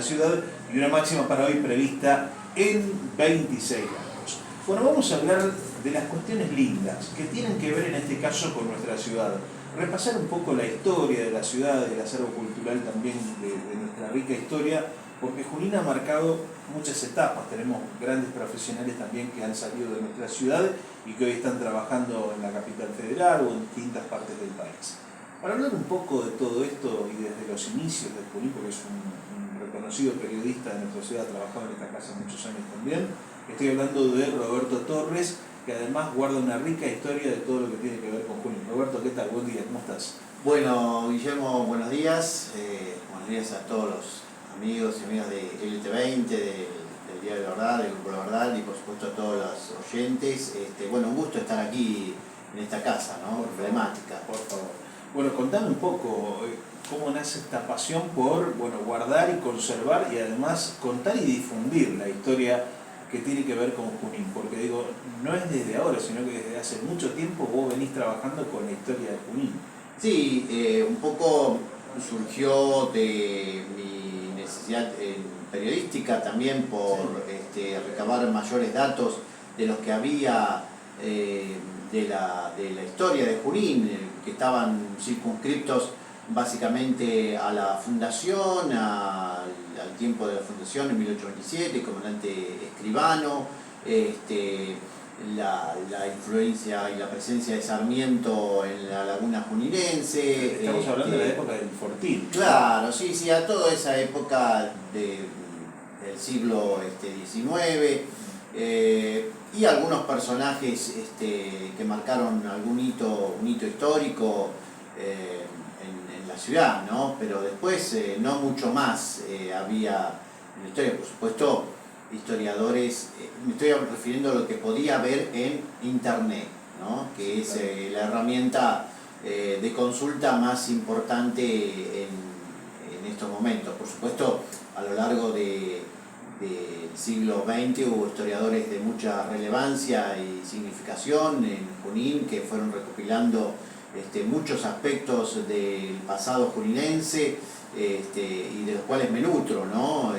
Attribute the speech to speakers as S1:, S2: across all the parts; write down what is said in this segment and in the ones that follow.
S1: la ciudad y una máxima para hoy prevista en 26 grados. Bueno, vamos a hablar de las cuestiones lindas que tienen que ver en este caso con nuestra ciudad. Repasar un poco la historia de la ciudad, del acervo cultural también de nuestra rica historia, porque Junín ha marcado muchas etapas. Tenemos grandes profesionales también que han salido de nuestra ciudad y que hoy están trabajando en la capital federal o en distintas partes del país. Para hablar un poco de todo esto y desde los inicios de Junín, porque es un reconocido periodista de nuestra ciudad, ha trabajado en esta casa muchos años también, estoy hablando de Roberto Torres, que además guarda una rica historia de todo lo que tiene que ver con Junín. Roberto, ¿qué tal? Buen día, ¿cómo estás?
S2: Bueno, Guillermo, buenos días. Buenos días a todos los amigos y amigas de LT20, del Diario La Verdad, del Grupo La Verdad y por supuesto a todos los oyentes. Bueno, un gusto estar aquí en esta casa, ¿no? Emblemática.
S1: Por favor. Bueno, contame un poco cómo nace esta pasión por guardar y conservar y además contar y difundir la historia que tiene que ver con Junín, porque digo, no es desde ahora, sino que desde hace mucho tiempo vos venís trabajando con la historia de Junín.
S2: Sí, un poco surgió de mi necesidad periodística también por recabar mayores datos de los que había de la historia de Junín, que estaban circunscriptos básicamente a la fundación, al tiempo de la fundación en 1827, el comandante Escribano, la influencia y la presencia de Sarmiento en la laguna juninense.
S1: Estamos hablando de la época del Fortín.
S2: Claro, sí, a toda esa época del siglo XIX, y algunos personajes que marcaron un hito histórico en la ciudad, ¿no? Pero después no mucho más había en la historia, por supuesto. Historiadores, me estoy refiriendo a lo que podía ver en internet, ¿no? Que es la herramienta de consulta más importante en estos momentos. Por supuesto, a lo largo del siglo XX hubo historiadores de mucha relevancia y significación en Junín que fueron recopilando muchos aspectos del pasado juninense, y de los cuales me nutro, ¿no?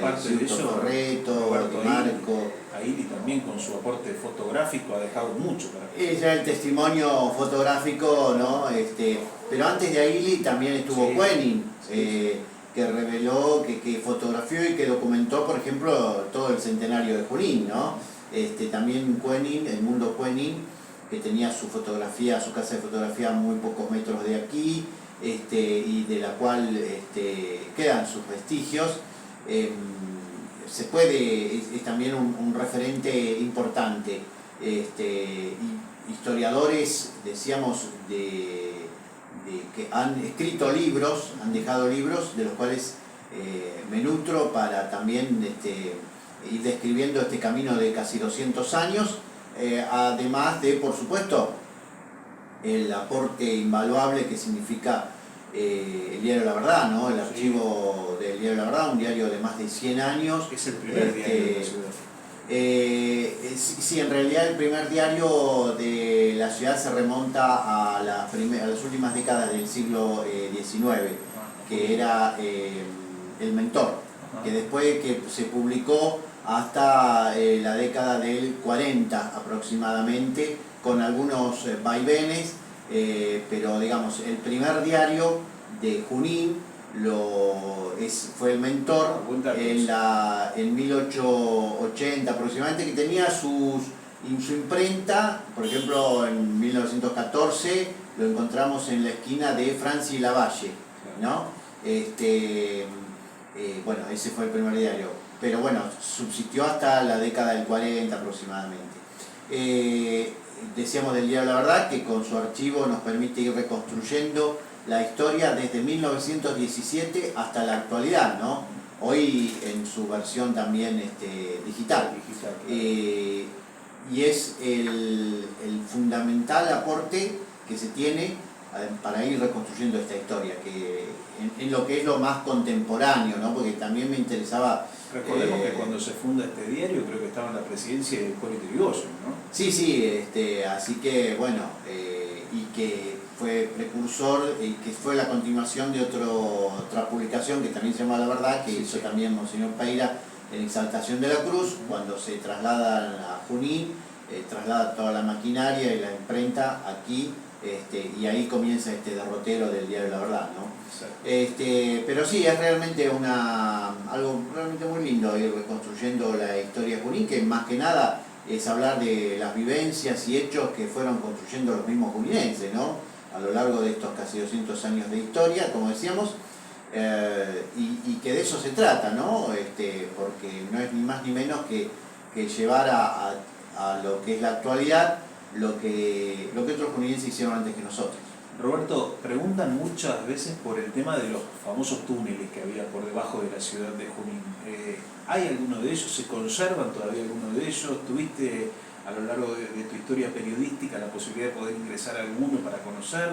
S1: Correto, Marco. Aili también con su aporte fotográfico ha dejado mucho para
S2: ya el testimonio fotográfico, ¿no? Pero antes de Aili también estuvo Koenig, que reveló, que fotografió y que documentó, por ejemplo, todo el centenario de Junín, ¿no? También Koenig, el mundo Koenig, que tenía su fotografía, su casa de fotografía a muy pocos metros de aquí, y de la cual quedan sus vestigios. Es también un referente importante. Historiadores, decíamos, que han escrito libros, han dejado libros de los cuales me nutro para también ir describiendo este camino de casi 200 años, además de, por supuesto, el aporte invaluable que significa el Diario La Verdad, ¿no? El archivo del Diario La Verdad, un diario de más de 100 años.
S1: Es el primer diario de la ciudad.
S2: Sí, en realidad el primer diario de la ciudad se remonta a las últimas décadas del siglo XIX, que era El Mentor, que después que se publicó hasta la década del 40 aproximadamente, con algunos vaivenes, pero digamos, el primer diario de Junín fue El Mentor en 1880 aproximadamente, que tenía su imprenta. Por ejemplo, en 1914 lo encontramos en la esquina de Francia y Lavalle, ¿no? Bueno, ese fue el primer diario, pero bueno, subsistió hasta la década del 40 aproximadamente. Decíamos del Diario La Verdad, que con su archivo nos permite ir reconstruyendo la historia desde 1917 hasta la actualidad, ¿no? Hoy en su versión también digital. Y es el fundamental aporte que se tiene para ir reconstruyendo esta historia, que en lo que es lo más contemporáneo, ¿no? Porque también me interesaba.
S1: Recordemos que cuando se funda este diario, creo que estaba en la presidencia de Hipólito Yrigoyen, ¿no?
S2: Sí, así que bueno, y que fue precursor y que fue la continuación de otra publicación que también se llama La Verdad, que hizo también Monseñor Peira en Exaltación de la Cruz. Cuando se trasladan a Junín, traslada toda la maquinaria y la imprenta aquí, y ahí comienza este derrotero del Diario La Verdad, ¿no? Pero sí, es realmente algo realmente muy lindo ir reconstruyendo la historia de Junín, que más que nada es hablar de las vivencias y hechos que fueron construyendo los mismos juninenses, ¿no? A lo largo de estos casi 200 años de historia, como decíamos, y que de eso se trata, ¿no? Porque no es ni más ni menos que llevar a lo que es la actualidad lo que otros juninenses hicieron antes que nosotros.
S1: Roberto, preguntan muchas veces por el tema de los famosos túneles que había por debajo de la ciudad de Junín. ¿Hay alguno de ellos? ¿Se conservan todavía alguno de ellos? ¿Tuviste a lo largo de tu historia periodística la posibilidad de poder ingresar a alguno para conocer?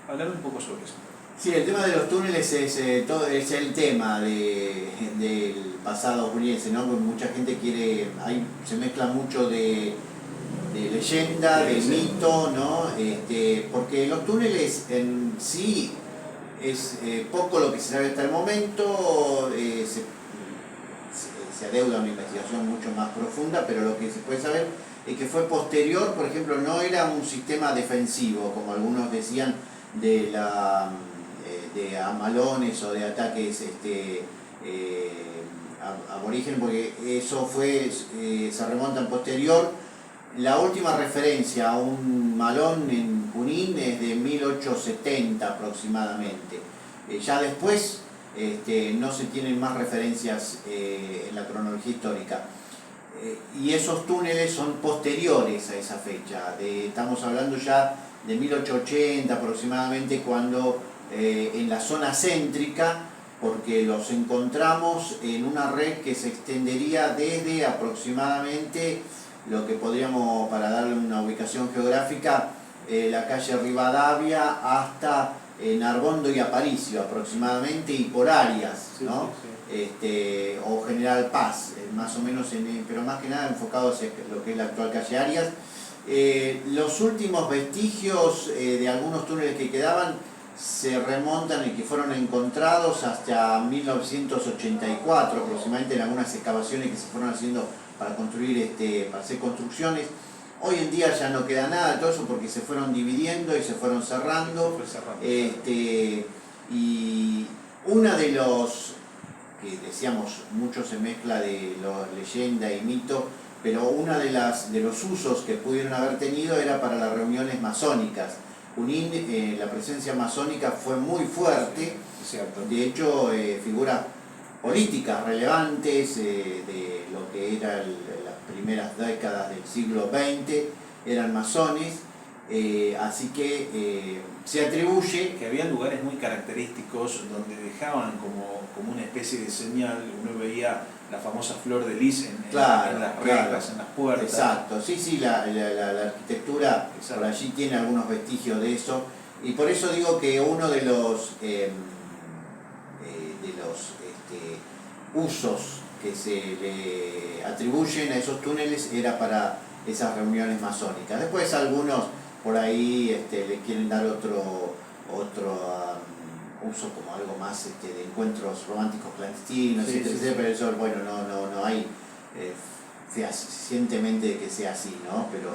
S1: Hablar un poco sobre eso.
S2: Sí, el tema de los túneles es el tema del pasado juninense, ¿no? Porque mucha gente se mezcla mucho de leyenda, de mito, ¿no? Porque los túneles en sí es poco lo que se sabe hasta el momento, se adeuda a una investigación mucho más profunda, pero lo que se puede saber es que fue posterior. Por ejemplo, no era un sistema defensivo, como algunos decían, de amalones o de ataques aborígenes, porque eso se remonta en posterior. La última referencia a un malón en Junín es de 1870 aproximadamente. Ya después no se tienen más referencias en la cronología histórica. Y esos túneles son posteriores a esa fecha. Estamos hablando ya de 1880 aproximadamente, cuando en la zona céntrica, porque los encontramos en una red que se extendería desde aproximadamente lo que podríamos, para darle una ubicación geográfica, la calle Rivadavia hasta Narbondo y Aparicio aproximadamente, y por áreas, ¿no? O General Paz, más o menos, pero más que nada enfocados en lo que es la actual calle Arias. Los últimos vestigios de algunos túneles que quedaban se remontan y que fueron encontrados hasta 1984 aproximadamente, en algunas excavaciones que se fueron haciendo para hacer construcciones. Hoy en día ya no queda nada de todo eso, porque se fueron dividiendo y se fueron cerrando. Y una de los, que decíamos, mucho se mezcla de leyenda y mito, pero una de los usos que pudieron haber tenido era para las reuniones masónicas. Junín, la presencia masónica fue muy fuerte. De hecho, figuras políticas relevantes de lo que eran las primeras décadas del siglo XX eran masones, así que se atribuye
S1: que había lugares muy característicos donde dejaban como una especie de señal. Uno veía la famosa flor de lis en las rejas, en las puertas.
S2: Exacto, sí, la arquitectura por allí tiene algunos vestigios de eso, y por eso digo que uno de los usos que se le atribuyen a esos túneles era para esas reuniones masónicas. Después algunos por ahí le quieren dar otro uso, como algo más de encuentros románticos clandestinos, etc. Pero eso, bueno, no hay fehacientemente que sea así, ¿no? Pero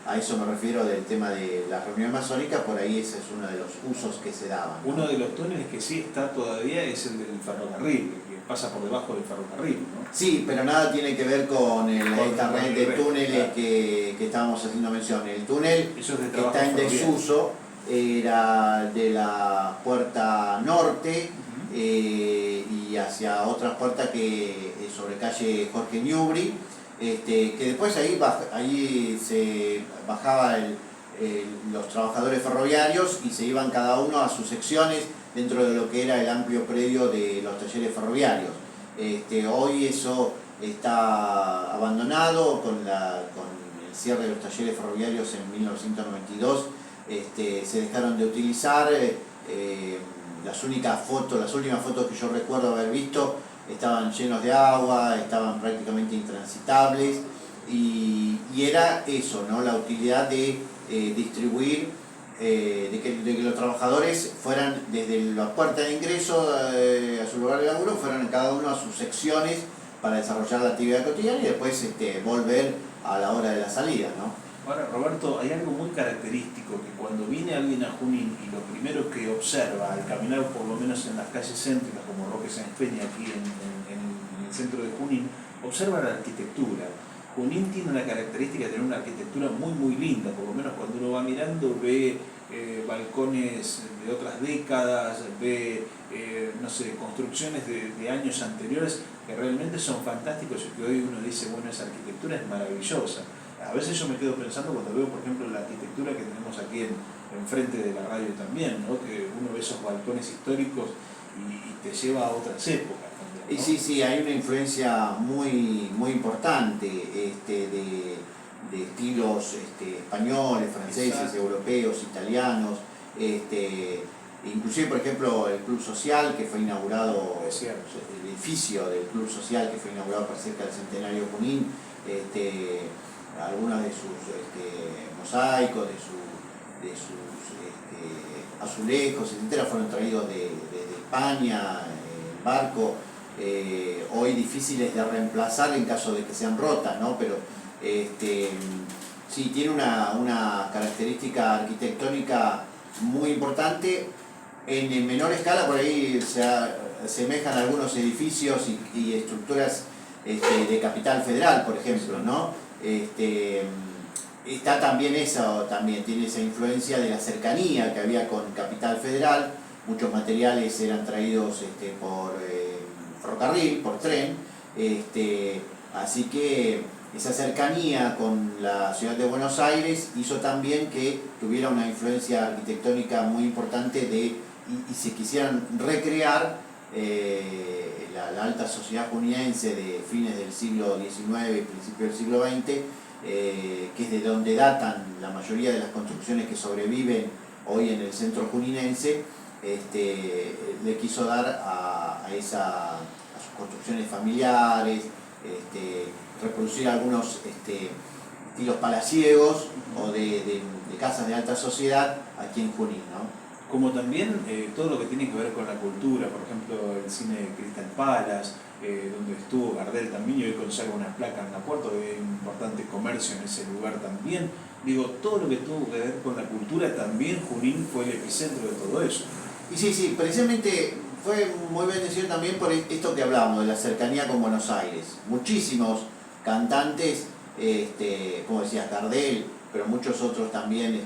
S2: a eso me refiero del tema de las reuniones masónicas. Por ahí ese es uno de los usos que se daban, ¿no?
S1: Uno de los túneles que sí está todavía es el del ferrocarril, que pasa por debajo del ferrocarril, ¿no?
S2: Sí, pero nada tiene que ver con esta red de túneles que estábamos haciendo mención. El túnel que está en desuso era de la puerta norte y hacia otras puertas que sobre calle Jorge Newbery, que después ahí se bajaba los trabajadores ferroviarios y se iban cada uno a sus secciones dentro de lo que era el amplio predio de los talleres ferroviarios. Hoy eso está abandonado con el cierre de los talleres ferroviarios en 1992. Se dejaron de utilizar. Las últimas fotos que yo recuerdo haber visto estaban llenos de agua, estaban prácticamente intransitables, y era eso, ¿no? La utilidad de distribuir de que los trabajadores fueran desde la puerta de ingreso a su lugar de laburo, fueran cada uno a sus secciones para desarrollar la actividad cotidiana y después volver a la hora de la salida, ¿no?
S1: Ahora, Roberto, hay algo muy característico, que cuando viene alguien a Junín y lo primero que observa al caminar por lo menos en las calles céntricas como Roque Sáenz Peña aquí en el centro de Junín, observa la arquitectura. Junín tiene una característica de tener una arquitectura muy linda, por lo menos cuando uno va mirando ve balcones de otras décadas, ve no sé, construcciones de años anteriores que realmente son fantásticos y que hoy uno dice, bueno, esa arquitectura es maravillosa. A veces yo me quedo pensando cuando veo, por ejemplo, la arquitectura que tenemos aquí enfrente de la radio también, ¿no? Que uno ve esos balcones históricos y te lleva a otras épocas también, ¿no?
S2: Y sí, hay una influencia muy importante de estilos españoles, franceses,
S1: Exacto.
S2: europeos, italianos. Inclusive, por ejemplo, el Club Social, que fue inaugurado,
S1: Es cierto.
S2: el edificio del Club Social que fue inaugurado para cerca del centenario de Junín, algunos de sus mosaicos, de sus azulejos, etcétera, fueron traídos desde España, en barco, hoy difíciles de reemplazar en caso de que sean rotas, ¿no? Pero sí, tiene una característica arquitectónica muy importante. En menor escala, por ahí se asemejan algunos edificios y estructuras de Capital Federal, por ejemplo, ¿no? Está también eso, también tiene esa influencia de la cercanía que había con Capital Federal. Muchos materiales eran traídos por ferrocarril, por tren, así que esa cercanía con la ciudad de Buenos Aires hizo también que tuviera una influencia arquitectónica muy importante y se quisieran recrear la alta sociedad juniense de fines del siglo XIX y principios del siglo XX, que es de donde datan la mayoría de las construcciones que sobreviven hoy en el centro juninense. Le quiso dar a sus construcciones familiares, reproducir algunos estilos palaciegos o de casas de alta sociedad aquí en Junín, ¿no?
S1: Como también todo lo que tiene que ver con la cultura, por ejemplo el cine Crystal Palace, donde estuvo Gardel también, y hoy conserva unas placas en la puerta, hay un importante comercio en ese lugar también. Digo, todo lo que tuvo que ver con la cultura, también Junín fue el epicentro de todo eso.
S2: Y sí, precisamente fue muy bendecido también por esto que hablábamos, de la cercanía con Buenos Aires. Muchísimos cantantes, como decías, Gardel, pero muchos otros también,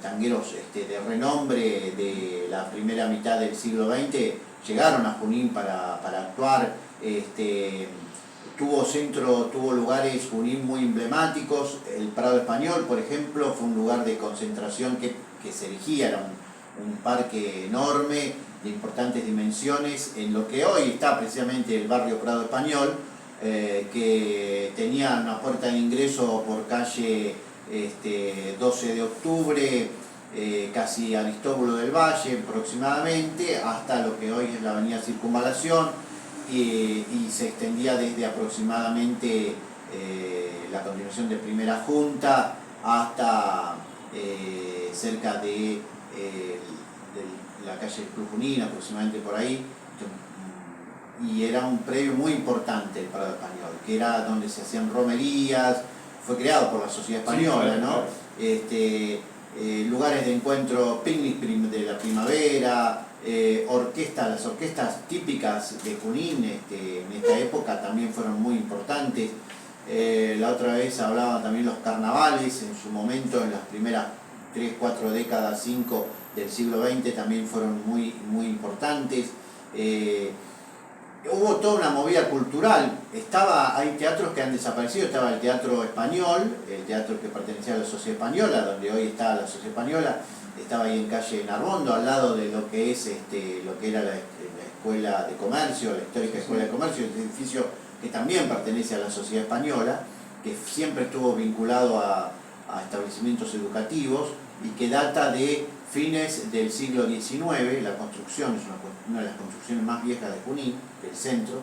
S2: tangueros de renombre de la primera mitad del siglo XX, llegaron a Junín para actuar. Tuvo lugares Junín muy emblemáticos. El Prado Español, por ejemplo, fue un lugar de concentración que se erigía, era un parque enorme de importantes dimensiones en lo que hoy está precisamente el barrio Prado Español, que tenía una puerta de ingreso por calle 12 de octubre, casi Aristóbulo del Valle aproximadamente, hasta lo que hoy es la avenida Circunvalación, y se extendía desde aproximadamente la continuación de Primera Junta hasta cerca de la calle Club Junín, aproximadamente por ahí. Y era un predio muy importante el Prado Español, que era donde se hacían romerías, fue creado por la Sociedad Española,
S1: sí,
S2: ¿no? Lugares de encuentro, picnic de la primavera, las orquestas típicas de Junín en esta época también fueron muy importantes. La otra vez hablaba también los carnavales, en su momento, en las primeras 3, 4 décadas, 5 del siglo XX también fueron muy importantes. Hubo toda una movida cultural. Hay teatros que han desaparecido. Estaba el Teatro Español, el teatro que pertenecía a la Sociedad Española, donde hoy está la Sociedad Española. Estaba ahí en calle Narbondo, al lado de lo que es lo que era la Escuela de Comercio, la histórica Escuela de Comercio, el edificio que también pertenece a la Sociedad Española, que siempre estuvo vinculado a establecimientos educativos y que data de fines del siglo XIX. La construcción es una de las construcciones más viejas de Junín, del centro.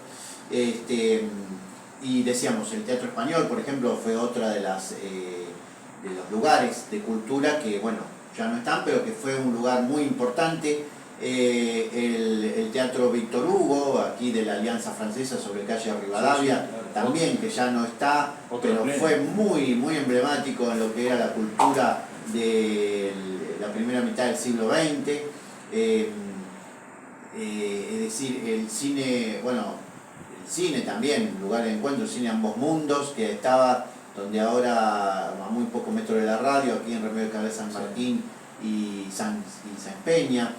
S2: Y decíamos, el Teatro Español, por ejemplo, fue otra de los lugares de cultura que, bueno, ya no están, pero que fue un lugar muy importante. El Teatro Víctor Hugo, aquí de la Alianza Francesa sobre calle Rivadavia,
S1: sí, claro.
S2: también, que ya no está, pero fue muy, muy emblemático en lo que era la cultura de la primera mitad del siglo XX. Es decir, el cine, bueno, el cine también, lugar de encuentro, el cine Ambos Mundos, que estaba donde ahora, a muy pocos metros de la radio, aquí en Remedio de Cabeza San Martín y San Peña.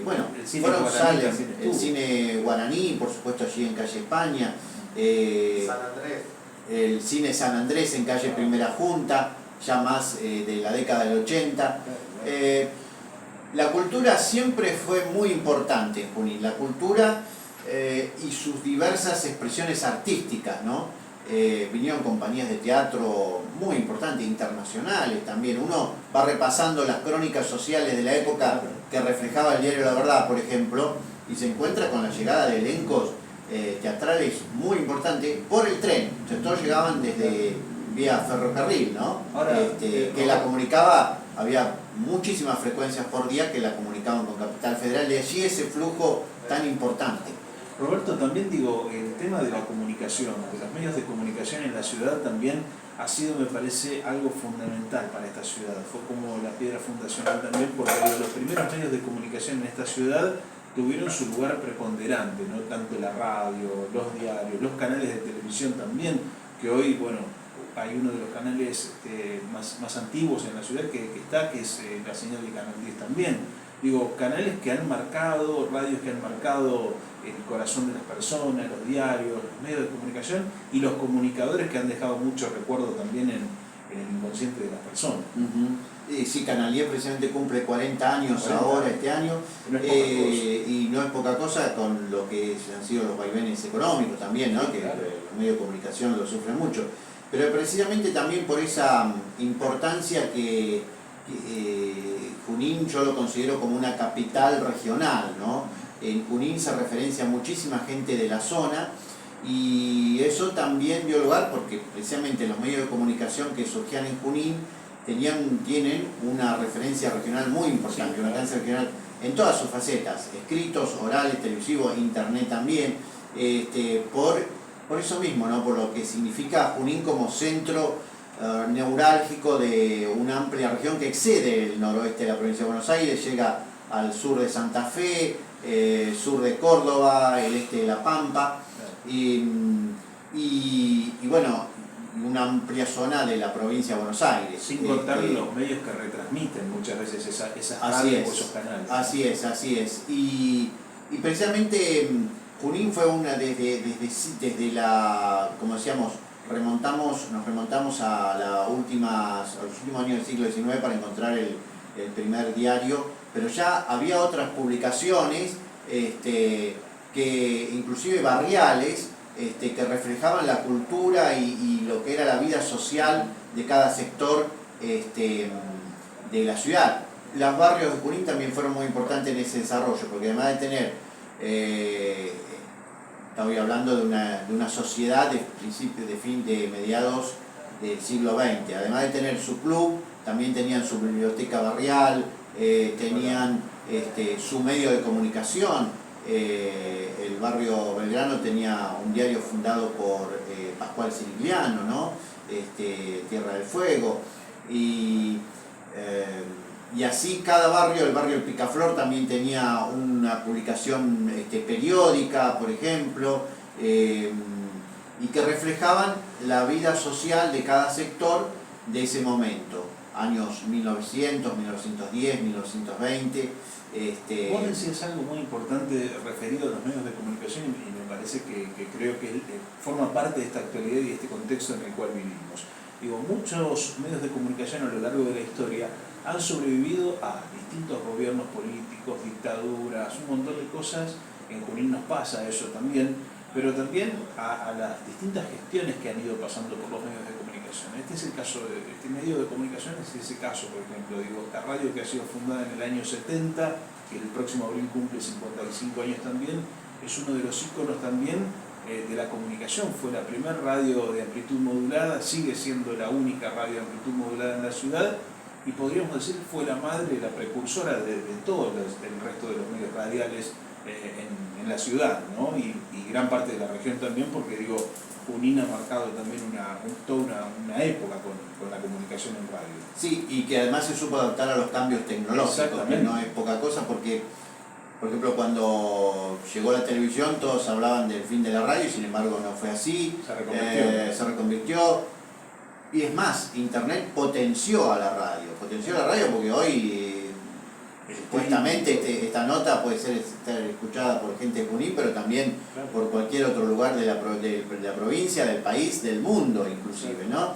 S2: Bueno,
S1: el cine
S2: fueron
S1: guaraní,
S2: sales, el cine guaraní, por supuesto allí en calle España,
S3: San Andrés.
S2: el cine San Andrés en calle Primera Junta, ya más de la década del 80. La cultura siempre fue muy importante en Junín, la cultura y sus diversas expresiones artísticas, ¿no? Vinieron compañías de teatro muy importantes, internacionales también. Uno va repasando las crónicas sociales de la época que reflejaba el diario La Verdad, por ejemplo, y se encuentra con la llegada de elencos teatrales muy importantes por el tren. O sea, todos llegaban desde vía ferrocarril, ¿no?
S1: Ahora,
S2: que la comunicaba, había muchísimas frecuencias por día que la comunicaban con Capital Federal, de allí ese flujo tan importante.
S1: Roberto, también digo, el tema de la comunicación, de los medios de comunicación en la ciudad también ha sido, me parece, algo fundamental para esta ciudad. Fue como la piedra fundacional también, porque los primeros medios de comunicación en esta ciudad tuvieron su lugar preponderante, ¿no? Tanto la radio, los diarios, los canales de televisión también, que hoy, bueno, hay uno de los canales más antiguos en la ciudad que es la señal de Canal 10 también. Digo, canales que han marcado, radios que han marcado el corazón de las personas, los diarios, los medios de comunicación y los comunicadores que han dejado mucho recuerdo también en el inconsciente de las personas.
S2: Sí, Canal 10 precisamente cumple 40 años ahora, este año,
S1: No es
S2: y no es poca cosa con lo que han sido los vaivenes económicos también, ¿no? Que
S1: claro,
S2: los medios de comunicación lo sufren mucho. Pero precisamente también por esa importancia que Junín yo lo considero como una capital regional, ¿no? En Junín se referencia a muchísima gente de la zona y eso también dio lugar porque precisamente los medios de comunicación que surgían en Junín tienen una referencia regional muy importante,
S1: sí,
S2: un alcance regional en todas sus facetas, escritos, orales, televisivos, internet también, por eso mismo, ¿no? Por lo que significa Junín como centro neurálgico de una amplia región que excede el noroeste de la provincia de Buenos Aires, llega al sur de Santa Fe, sur de Córdoba, el este de La Pampa, y bueno, una amplia zona de la provincia de Buenos Aires.
S1: Sin contar los medios que retransmiten muchas veces esas radios o esos canales.
S2: Así es. Y precisamente Junín fue una desde la, como decíamos, nos remontamos a los últimos años del siglo XIX para encontrar el primer diario, pero ya había otras publicaciones que inclusive barriales, que reflejaban la cultura y lo que era la vida social de cada sector de la ciudad. Los barrios de Junín también fueron muy importantes en ese desarrollo, porque además de tener, estoy hablando de una sociedad de mediados del siglo XX, además de tener su club, también tenían su biblioteca barrial, tenían su medio de comunicación. El barrio Belgrano tenía un diario fundado por Pascual Sirigliano, ¿no? Tierra del Fuego, y así cada barrio, el barrio del Picaflor también tenía una publicación periódica, por ejemplo, y que reflejaban la vida social de cada sector de ese momento, años 1900, 1910, 1920.
S1: Vos decías algo muy importante referido a los medios de comunicación y me parece que creo que forma parte de esta actualidad y de este contexto en el cual vivimos. Digo, muchos medios de comunicación a lo largo de la historia han sobrevivido a distintos gobiernos políticos, dictaduras, un montón de cosas. En Junín nos pasa eso también, pero también a las distintas gestiones que han ido pasando por los medios de comunicación. Este es el caso este medio de comunicación, es ese caso, por ejemplo, digo, la radio que ha sido fundada en el año 70, que el próximo abril cumple 55 años también, es uno de los íconos también de la comunicación. Fue la primera radio de amplitud modulada, sigue siendo la única radio de amplitud modulada en la ciudad, y podríamos decir fue la madre, la precursora de todo el resto de los medios radiales en la ciudad, ¿no? Y gran parte de la región también, porque digo, Junín ha marcado también toda una época con la comunicación en radio.
S2: Sí, y que además se supo adaptar a los cambios tecnológicos, que no es poca cosa, porque, por ejemplo, cuando llegó la televisión todos hablaban del fin de la radio, y sin embargo no fue así, se reconvirtió. Y es más, Internet potenció a la radio porque hoy supuestamente esta nota puede estar escuchada por gente de Junín, pero también por cualquier otro lugar de la provincia, del país, del mundo inclusive, ¿no?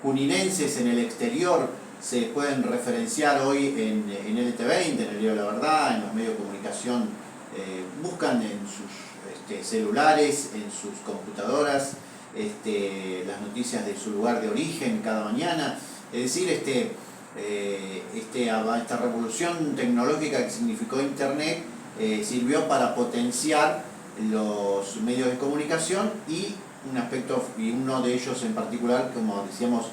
S2: Juninenses en el exterior se pueden referenciar hoy en LT20, en el Diario de la Verdad, en los medios de comunicación, buscan en sus celulares, en sus computadoras, las noticias de su lugar de origen cada mañana. Es decir, esta revolución tecnológica que significó Internet sirvió para potenciar los medios de comunicación y un aspecto, y uno de ellos en particular, como decíamos,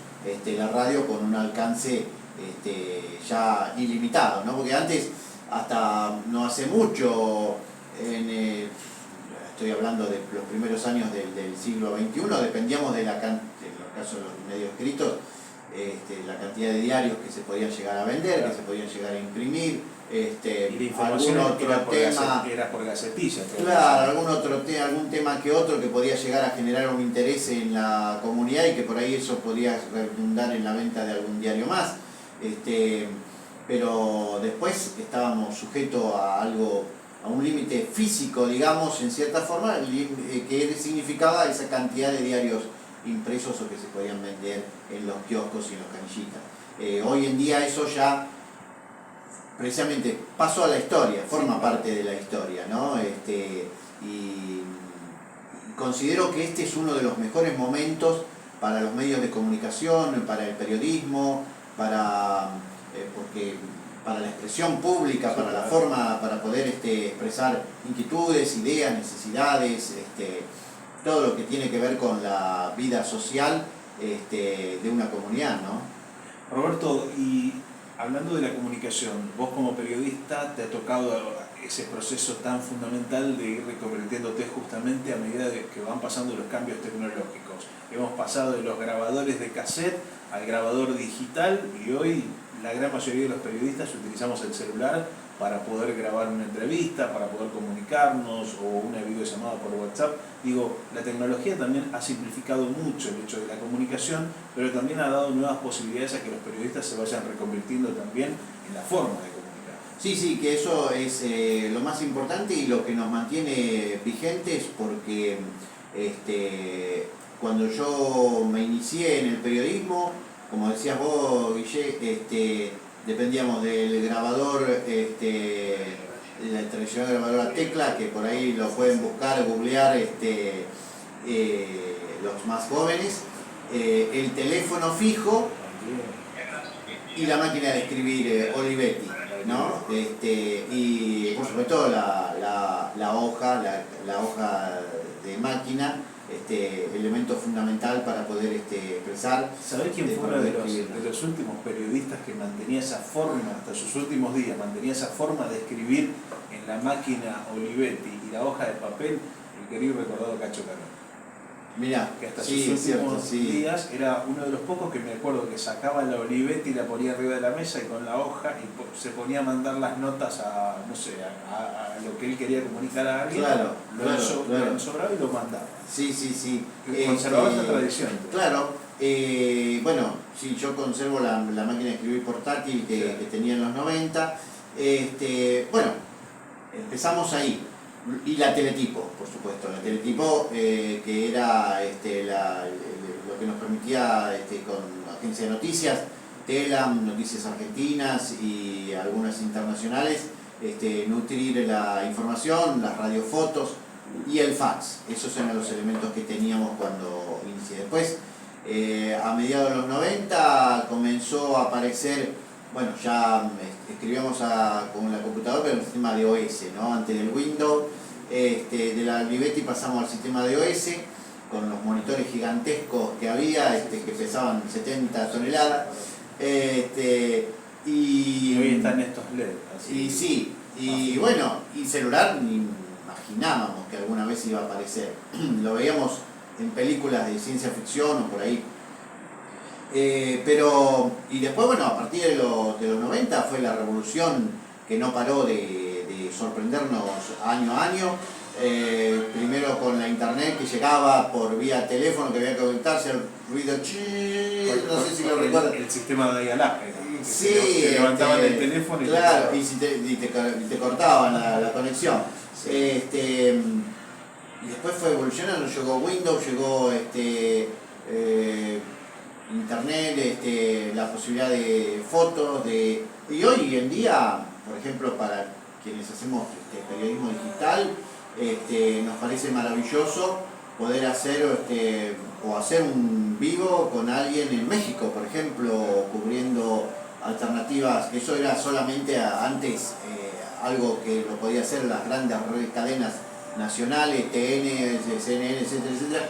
S2: la radio, con un alcance ya ilimitado, ¿no? Porque antes, hasta no hace mucho, estoy hablando de los primeros años del siglo XXI, dependíamos en los casos de los medios escritos, la cantidad de diarios que se podían llegar a vender, que se podían llegar a imprimir,
S1: y la información era por gacetilla.
S2: Claro, algún tema que otro que podía llegar a generar un interés en la comunidad y que por ahí eso podía redundar en la venta de algún diario más. Pero después estábamos sujetos a un límite físico, digamos, en cierta forma, que significaba esa cantidad de diarios impresos o que se podían vender en los kioscos y en los canillitas. Hoy en día eso ya precisamente pasó a la historia, forma parte de la historia, ¿no? Y considero que este es uno de los mejores momentos para los medios de comunicación, para el periodismo, porque para la expresión pública, para la forma, para poder expresar inquietudes, ideas, necesidades, todo lo que tiene que ver con la vida social de una comunidad, ¿no?
S1: Roberto, y hablando de la comunicación, vos como periodista te ha tocado ese proceso tan fundamental de ir reconvirtiéndote justamente a medida de que van pasando los cambios tecnológicos. Hemos pasado de los grabadores de cassette al grabador digital y hoy la gran mayoría de los periodistas utilizamos el celular para poder grabar una entrevista, para poder comunicarnos o una videollamada por WhatsApp. Digo, la tecnología también ha simplificado mucho el hecho de la comunicación, pero también ha dado nuevas posibilidades a que los periodistas se vayan reconvirtiendo también en la forma de comunicar.
S2: Sí, que eso es lo más importante y lo que nos mantiene vigentes, porque cuando yo me inicié en el periodismo, como decías vos, Guille, dependíamos del grabador, la tradicional grabadora tecla, que por ahí lo pueden buscar, googlear los más jóvenes, el teléfono fijo y la máquina de escribir Olivetti, ¿no? Y por supuesto la hoja de máquina, elemento fundamental para poder expresar.
S1: ¿Sabés quién fue uno de los últimos periodistas que mantenía esa forma, hasta sus últimos días, mantenía esa forma de escribir en la máquina Olivetti y la hoja de papel? El querido y recordado Cacho Carón.
S2: Mirá,
S1: que hasta sus últimos días era uno de los pocos que me acuerdo que sacaba la Olivetti y la ponía arriba de la mesa y con la hoja y se ponía a mandar las notas a, no sé, a lo que él quería comunicar a alguien.
S2: Claro,
S1: lo ensobraba y lo mandaba.
S2: Sí.
S1: Conservaba esa tradición.
S2: Claro, bueno, sí, yo conservo la máquina de escribir portátil que tenía en los 90. Bueno, empezamos ahí. Y la teletipo, por supuesto, la teletipo que era lo que nos permitía con agencia de noticias, Telam, Noticias Argentinas y algunas internacionales, nutrir la información, las radiofotos y el fax. Esos eran los elementos que teníamos cuando inicié. Después, a mediados de los 90 comenzó a aparecer, bueno, ya escribíamos con la computadora, pero el sistema de OS, ¿no? Antes del Windows, de la Olivetti pasamos al sistema de OS, con los monitores gigantescos que había, que pesaban 70 toneladas,
S1: Y hoy están estos LED. Así.
S2: Y sí, y bueno, y celular ni imaginábamos que alguna vez iba a aparecer. Lo veíamos en películas de ciencia ficción o por ahí. Pero, y después, bueno, a partir de los 90 fue la revolución que no paró de sorprendernos año a año. Primero con la internet que llegaba por vía teléfono, que había que conectarse, el ruido no sé si lo recuerdan.
S1: El sistema de dial-up.
S2: Sí,
S1: te levantaban el teléfono y
S2: claro, y te cortaban la conexión. Y después fue evolucionando, llegó Windows, llegó internet, la posibilidad de fotos, y hoy en día, por ejemplo, para quienes hacemos periodismo digital, nos parece maravilloso poder hacer o hacer un vivo con alguien en México, por ejemplo, cubriendo alternativas, que eso era solamente antes algo que lo podía hacer las grandes cadenas nacionales, TN, CNN, etcétera, etcétera.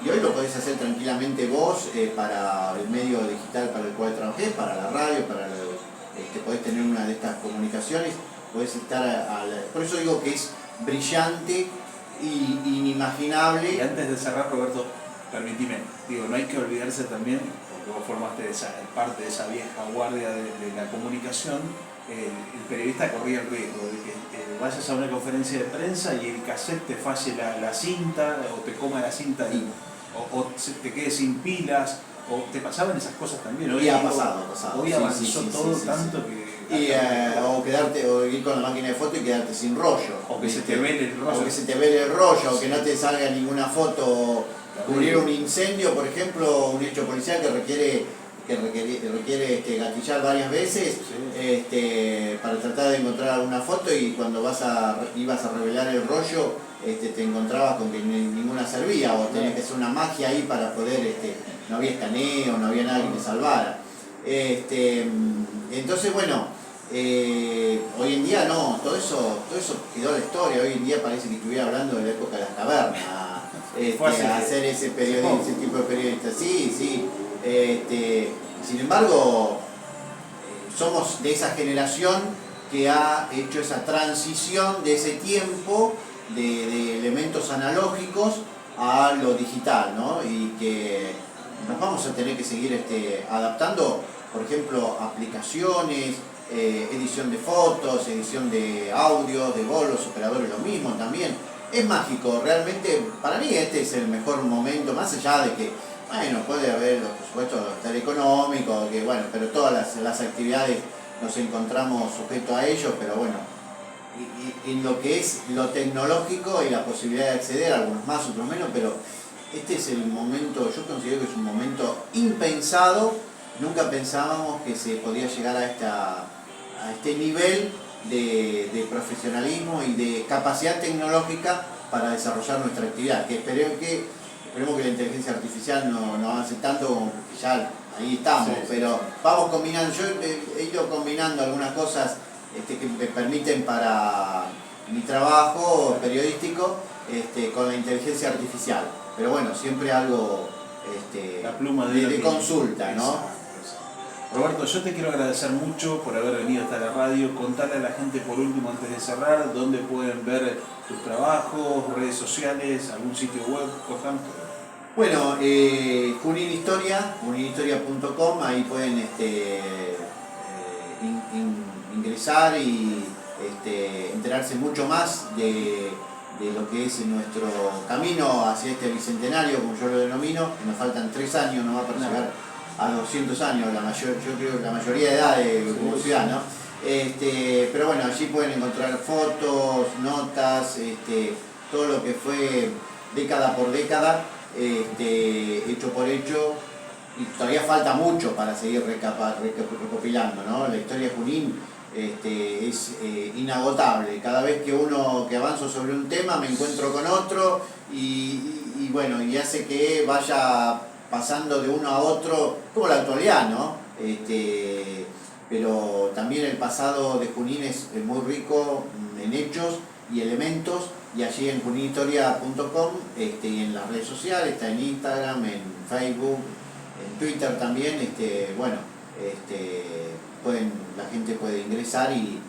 S2: Y hoy lo podés hacer tranquilamente vos para el medio digital para el cual trabajé, para la radio, podés tener una de estas comunicaciones, podés estar por eso digo que es brillante y inimaginable.
S1: Y antes de cerrar, Roberto, permitime, no hay que olvidarse también, porque vos formaste parte de esa vieja guardia de la comunicación, el periodista corría el riesgo de que vayas a una conferencia de prensa y el cassette te falle la cinta, o te coma la cinta o te quedes sin pilas, o te pasaban esas cosas también.
S2: Hoy ha pasado.
S1: Hoy avanzó todo tanto que...
S2: o ir con la máquina de foto y quedarte sin rollo.
S1: O que se te vele el rollo.
S2: O que se te vele el rollo, o que no te salga ninguna foto. Cubrir un incendio, por ejemplo, un hecho policial que requiere gatillar varias veces, para tratar de encontrar alguna foto, y cuando ibas a revelar el rollo, te encontrabas con que ninguna servía, o tenías que hacer una magia ahí para poder, no había escaneo, no había nada que te salvara. Entonces, bueno, hoy en día no, todo eso quedó la historia. Hoy en día parece que estuviera hablando de la época de las cavernas, hacer ese tipo de periodistas. Sí. Sin embargo, somos de esa generación que ha hecho esa transición de ese tiempo de elementos analógicos a lo digital, ¿no? Y que nos vamos a tener que seguir adaptando, por ejemplo, aplicaciones, edición de fotos, edición de audio, de voz, los operadores lo mismo también. Es mágico, realmente, para mí este es el mejor momento, más allá de que, bueno, puede haber, por supuesto, estar económico, pero todas las actividades nos encontramos sujetos a ello, pero bueno, y en lo que es lo tecnológico y la posibilidad de acceder, algunos más, otros menos, pero este es el momento, yo considero que es un momento impensado. Nunca pensábamos que se podía llegar a este nivel de profesionalismo y de capacidad tecnológica para desarrollar nuestra actividad, que esperemos que la inteligencia artificial no avance tanto, como que ya ahí estamos, pero vamos combinando. Yo he ido combinando algunas cosas que me permiten para mi trabajo periodístico con la inteligencia artificial, pero bueno, siempre algo
S1: la pluma
S2: de consulta, ¿no?
S1: Exacto. Roberto, yo te quiero agradecer mucho por haber venido hasta la radio. Contarle a la gente por último, antes de cerrar, dónde pueden ver tus trabajos, redes sociales, algún sitio web, contame.
S2: Bueno, Junín Historia, juninhistoria.com, ahí pueden ingresar y enterarse mucho más de lo que es nuestro camino hacia este bicentenario, como yo lo denomino. Nos faltan 3 años, no va para llegar a 200 años, yo creo que la mayoría de edad como ciudad, ¿no? Pero bueno, allí pueden encontrar fotos, notas, todo lo que fue década por década, hecho por hecho, y todavía falta mucho para seguir recopilando, ¿no? La historia de Junín es inagotable. Cada vez que avanzo sobre un tema me encuentro con otro y bueno, y hace que vaya pasando de uno a otro, como la actualidad, ¿no? Pero también el pasado de Junín es muy rico en hechos y elementos, y allí en juninhistoria.com y en las redes sociales, está en Instagram, en Facebook, en Twitter también, bueno, la gente puede ingresar y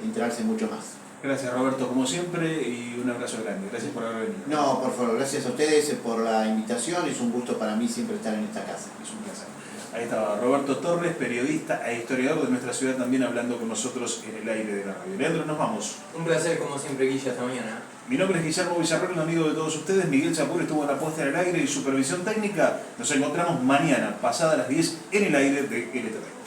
S2: enterarse mucho más.
S1: Gracias Roberto, como siempre, y un abrazo grande. Gracias por haber venido.
S2: No, por favor, gracias a ustedes por la invitación. Es un gusto para mí siempre estar en esta casa.
S1: Es un placer. Ahí estaba Roberto Torres, periodista e historiador de nuestra ciudad, también hablando con nosotros en el aire de la radio. Leandro, nos vamos.
S4: Un placer, como siempre, Guilla, hasta mañana.
S1: Mi nombre es Guillermo Villarroel, amigo de todos ustedes. Miguel Chapur estuvo en la puesta en el aire y supervisión técnica. Nos encontramos mañana, pasada las 10, en el aire de LTV.